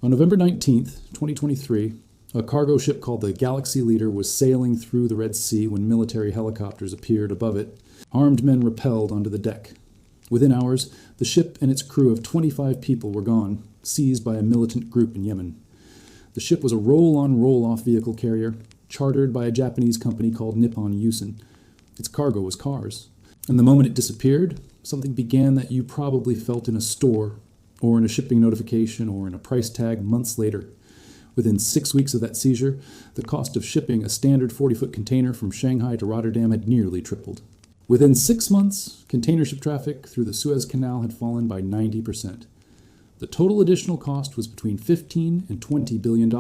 On November 19th, 2023, a cargo ship called the Galaxy Leader was sailing through the Red Sea when military helicopters appeared above it. Armed men rappelled onto the deck. Within hours, the ship and its crew of 25 people were gone, seized by a militant group in Yemen. The ship was a roll-on, roll-off vehicle carrier, chartered by a Japanese company called Nippon Yusen. Its cargo was cars. And the moment it disappeared, something began that you probably felt in a store, or in a shipping notification, or in a price tag months later. Within 6 weeks of that seizure, the cost of shipping a standard 40-foot container from Shanghai to Rotterdam had nearly tripled. Within 6 months, container ship traffic through the Suez Canal had fallen by 90%. The total additional cost was between $15 and $20 billion.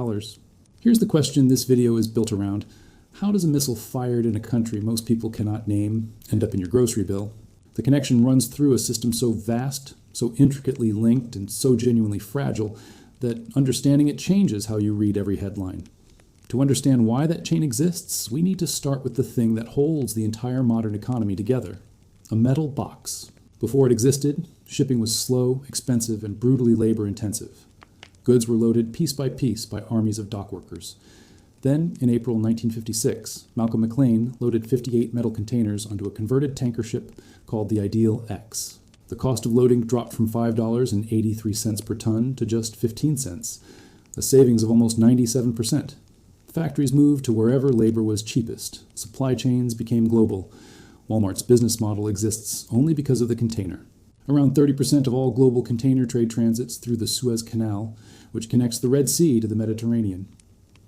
Here's the question this video is built around. How does a missile fired in a country most people cannot name end up in your grocery bill? The connection runs through a system so vast, so intricately linked, and so genuinely fragile that understanding it changes how you read every headline. To understand why that chain exists, we need to start with the thing that holds the entire modern economy together: a metal box. Before it existed, shipping was slow, expensive, and brutally labor-intensive. Goods were loaded piece by armies of dock workers. Then, in April 1956, Malcolm McLean loaded 58 metal containers onto a converted tanker ship called the Ideal X. The cost of loading dropped from $5.83 per ton to just 15 cents, a savings of almost 97%. Factories moved to wherever labor was cheapest. Supply chains became global. Walmart's business model exists only because of the container. Around 30% of all global container trade transits through the Suez Canal, which connects the Red Sea to the Mediterranean.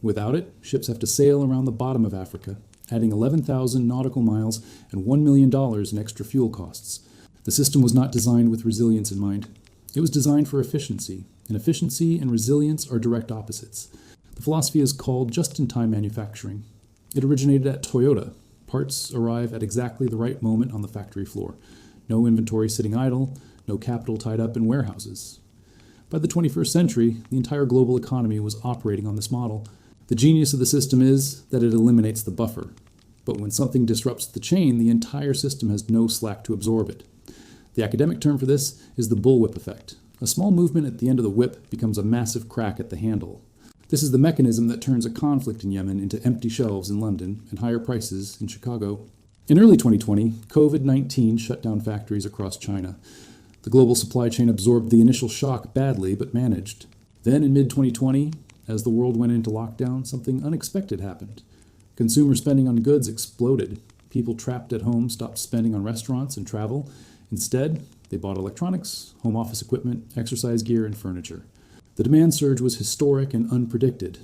Without it, ships have to sail around the bottom of Africa, adding 11,000 nautical miles and $1 million in extra fuel costs. The system was not designed with resilience in mind. It was designed for efficiency, and efficiency and resilience are direct opposites. The philosophy is called just-in-time manufacturing. It originated at Toyota. Parts arrive at exactly the right moment on the factory floor. No inventory sitting idle, no capital tied up in warehouses. By the 21st century, the entire global economy was operating on this model. The genius of the system is that it eliminates the buffer. But when something disrupts the chain, the entire system has no slack to absorb it. The academic term for this is the bullwhip effect. A small movement at the end of the whip becomes a massive crack at the handle. This is the mechanism that turns a conflict in Yemen into empty shelves in London and higher prices in Chicago. In early 2020, COVID-19 shut down factories across China. The global supply chain absorbed the initial shock badly, but managed. Then in mid-2020, as the world went into lockdown, something unexpected happened. Consumer spending on goods exploded. People trapped at home stopped spending on restaurants and travel. Instead, they bought electronics, home office equipment, exercise gear, and furniture. The demand surge was historic and unpredicted.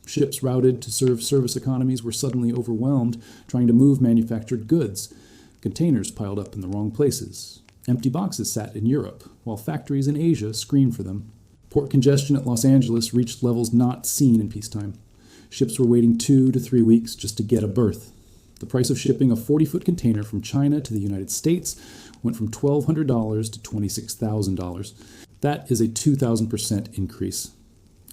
Ships routed to serve service economies were suddenly overwhelmed trying to move manufactured goods. Containers piled up in the wrong places. Empty boxes sat in Europe, while factories in Asia screamed for them. Port congestion at Los Angeles reached levels not seen in peacetime. Ships were waiting 2 to 3 weeks just to get a berth. The price of shipping a 40-foot container from China to the United States went from $1,200 to $26,000. That is a 2,000% increase.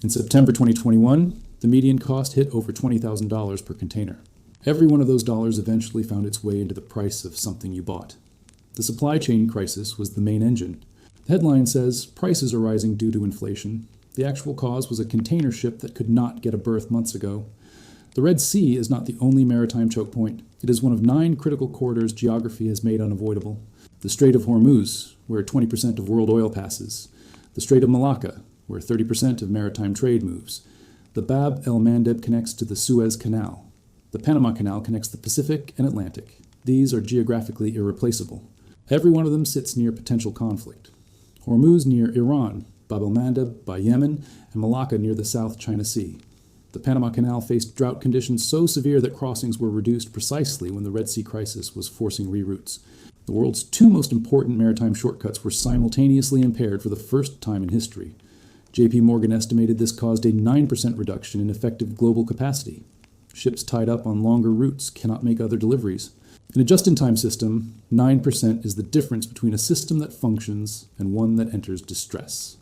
In September 2021, the median cost hit over $20,000 per container. Every one of those dollars eventually found its way into the price of something you bought. The supply chain crisis was the main engine. The headline says, prices are rising due to inflation. The actual cause was a container ship that could not get a berth months ago. The Red Sea is not the only maritime choke point. It is one of 9 critical corridors geography has made unavoidable. The Strait of Hormuz, where 20% of world oil passes. The Strait of Malacca, where 30% of maritime trade moves. The Bab el-Mandeb connects to the Suez Canal. The Panama Canal connects the Pacific and Atlantic. These are geographically irreplaceable. Every one of them sits near potential conflict. Hormuz near Iran, Bab el-Mandeb by Yemen, and Malacca near the South China Sea. The Panama Canal faced drought conditions so severe that crossings were reduced precisely when the Red Sea crisis was forcing reroutes. The world's 2 most important maritime shortcuts were simultaneously impaired for the first time in history. J.P. Morgan estimated this caused a 9% reduction in effective global capacity. Ships tied up on longer routes cannot make other deliveries. In a just-in-time system, 9% is the difference between a system that functions and one that enters distress.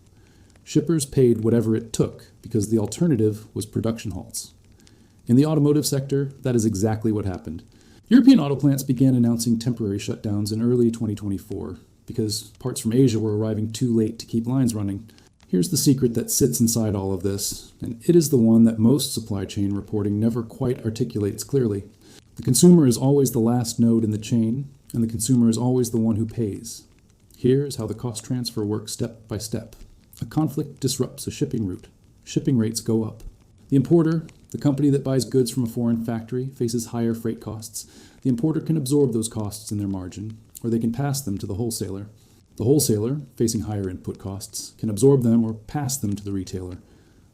Shippers paid whatever it took because the alternative was production halts. In the automotive sector, that is exactly what happened. European auto plants began announcing temporary shutdowns in early 2024 because parts from Asia were arriving too late to keep lines running. Here's the secret that sits inside all of this, and it is the one that most supply chain reporting never quite articulates clearly. The consumer is always the last node in the chain, and the consumer is always the one who pays. Here is how the cost transfer works step by step. A conflict disrupts a shipping route. Shipping rates go up. The importer, the company that buys goods from a foreign factory, faces higher freight costs. The importer can absorb those costs in their margin, or they can pass them to the wholesaler. The wholesaler, facing higher input costs, can absorb them or pass them to the retailer.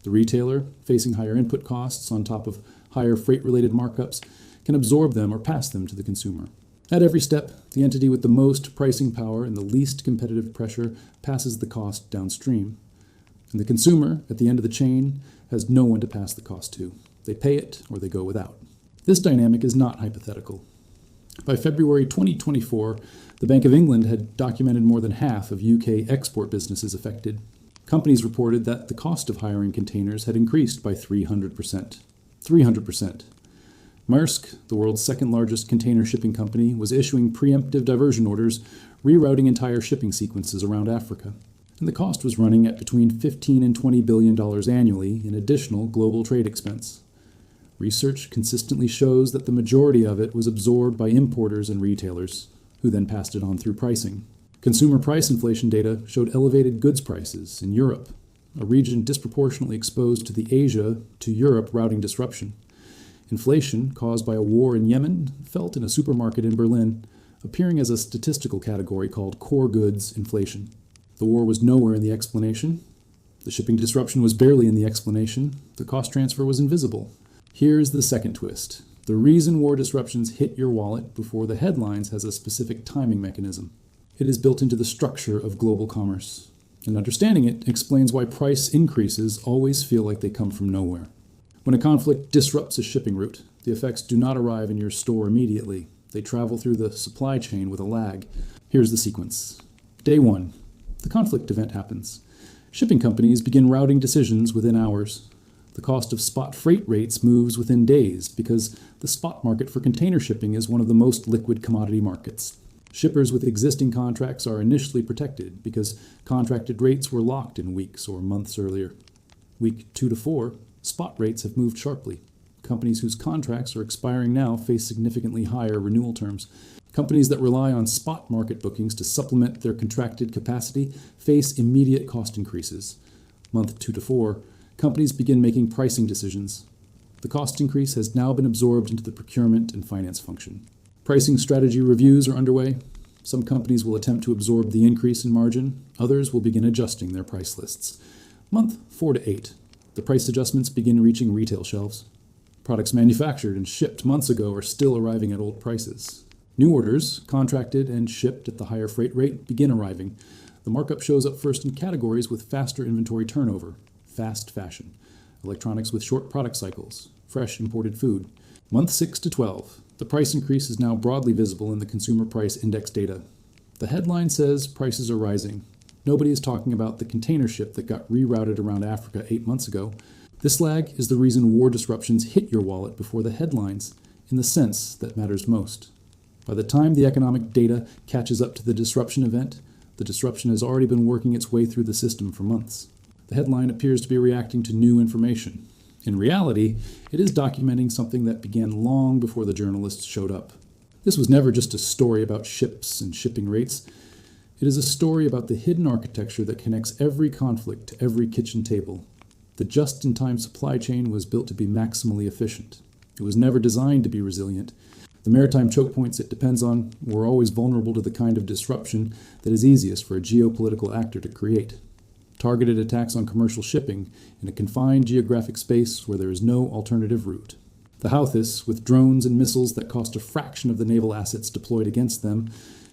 The retailer, facing higher input costs on top of higher freight-related markups, can absorb them or pass them to the consumer. At every step, the entity with the most pricing power and the least competitive pressure passes the cost downstream. And the consumer, at the end of the chain, has no one to pass the cost to. They pay it or they go without. This dynamic is not hypothetical. By February 2024, the Bank of England had documented more than half of UK export businesses affected. Companies reported that the cost of hiring containers had increased by 300%. 300%. Maersk, the world's second largest container shipping company, was issuing preemptive diversion orders, rerouting entire shipping sequences around Africa. And the cost was running at between $15 and $20 billion annually in additional global trade expense. Research consistently shows that the majority of it was absorbed by importers and retailers, who then passed it on through pricing. Consumer price inflation data showed elevated goods prices in Europe, a region disproportionately exposed to the Asia to Europe routing disruption. Inflation, caused by a war in Yemen, felt in a supermarket in Berlin, appearing as a statistical category called core goods inflation. The war was nowhere in the explanation. The shipping disruption was barely in the explanation. The cost transfer was invisible. Here's the second twist. The reason war disruptions hit your wallet before the headlines has a specific timing mechanism. It is built into the structure of global commerce. And understanding it explains why price increases always feel like they come from nowhere. When a conflict disrupts a shipping route, the effects do not arrive in your store immediately. They travel through the supply chain with a lag. Here's the sequence. Day 1. The conflict event happens. Shipping companies begin routing decisions within hours. The cost of spot freight rates moves within days because the spot market for container shipping is one of the most liquid commodity markets. Shippers with existing contracts are initially protected because contracted rates were locked in weeks or months earlier. Week 2 to 4, spot rates have moved sharply. Companies whose contracts are expiring now face significantly higher renewal terms. Companies that rely on spot market bookings to supplement their contracted capacity face immediate cost increases. Month 2 to 4, companies begin making pricing decisions. The cost increase has now been absorbed into the procurement and finance function. Pricing strategy reviews are underway. Some companies will attempt to absorb the increase in margin. Others will begin adjusting their price lists. Month 4 to 8, the price adjustments begin reaching retail shelves. Products manufactured and shipped months ago are still arriving at old prices. New orders, contracted and shipped at the higher freight rate, begin arriving. The markup shows up first in categories with faster inventory turnover. Fast fashion, electronics with short product cycles, fresh imported food. Month 6 to 12, the price increase is now broadly visible in the Consumer Price Index data. The headline says prices are rising. Nobody is talking about the container ship that got rerouted around Africa 8 months ago. This lag is the reason war disruptions hit your wallet before the headlines, in the sense that matters most. By the time the economic data catches up to the disruption event, the disruption has already been working its way through the system for months. The headline appears to be reacting to new information. In reality, it is documenting something that began long before the journalists showed up. This was never just a story about ships and shipping rates. It is a story about the hidden architecture that connects every conflict to every kitchen table. The just-in-time supply chain was built to be maximally efficient. It was never designed to be resilient. The maritime chokepoints it depends on were always vulnerable to the kind of disruption that is easiest for a geopolitical actor to create. Targeted attacks on commercial shipping in a confined geographic space where there is no alternative route. The Houthis, with drones and missiles that cost a fraction of the naval assets deployed against them,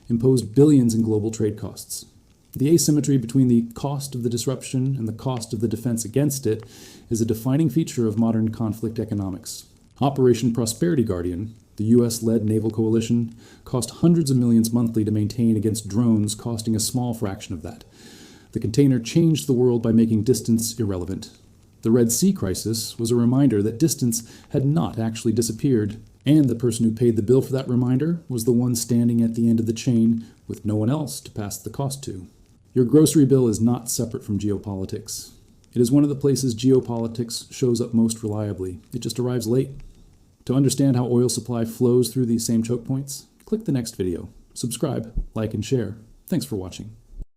imposed billions in global trade costs. The asymmetry between the cost of the disruption and the cost of the defense against it is a defining feature of modern conflict economics. Operation Prosperity Guardian, the US-led naval coalition, cost hundreds of millions monthly to maintain against drones costing a small fraction of that. The container changed the world by making distance irrelevant. The Red Sea crisis was a reminder that distance had not actually disappeared, and the person who paid the bill for that reminder was the one standing at the end of the chain with no one else to pass the cost to. Your grocery bill is not separate from geopolitics. It is one of the places geopolitics shows up most reliably. It just arrives late. To understand how oil supply flows through these same choke points, click the next video. Subscribe, like, and share. Thanks for watching.